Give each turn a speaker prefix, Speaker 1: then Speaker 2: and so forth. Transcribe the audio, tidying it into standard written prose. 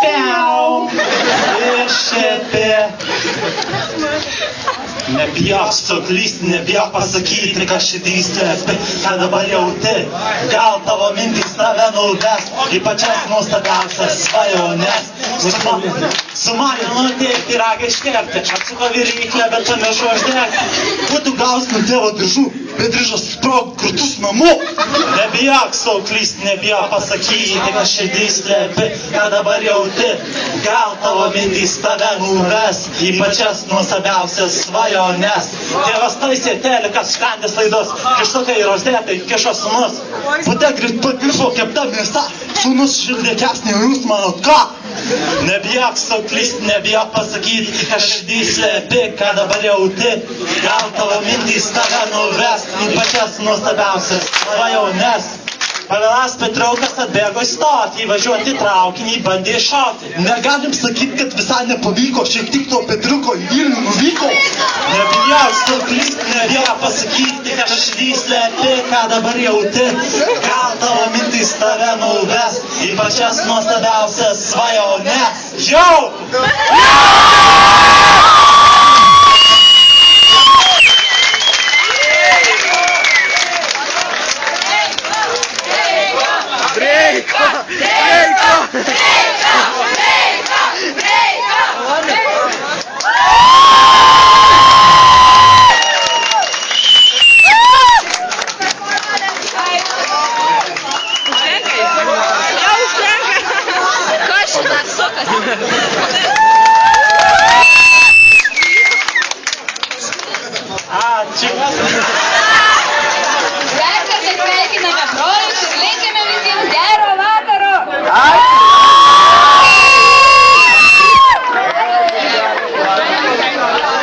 Speaker 1: Piau. Išėpė. Nebijok suklysti, nebijok pasakyti, ką širdys slepi, ką dabar jauti. Gal tavo mintys tave nuves į pačias nuostabiausias svajones. Su manimi nuteikti pyragą iškepti, apsuko viryklę, bet pamiršau uždegti. Būtų gaus nuo tėvo diržų, bet diržas sprog krūtus namų. Nebijok suklysti, nebijok pasakyti, ką širdys slepi, ką dabar jauti. Gal tavo mintys tave nuves į pačias nuostabiausias svajones. Tėvas taisė telekas, škandės laidos, kištukai ir rozdėtai, kišo sūnus. Pute grįžt paviršo kepta mėsa, sūnus šildė kepsnį, jūs manot ką? Nebijok suklysti, nebijok pasakyti, ką širdys slepi, ką dabar jauti. Gal tavo mintys tave nuves į pačias nuostabiausias svajones. Pavelas Petriukas atbėgo į stotį, įvažiuoti traukinį, bandė šokti. Negalim sakyti, kad visai nepavyko, šiek tiek to Petriuko į Vilnių nuvyko. Nebijok suklysti, nebijok pasakyti, ką širdys slepi, ką dabar jauti. Gal tavo mintys tave nuves į pačias nuostabiausias svajones. Jau!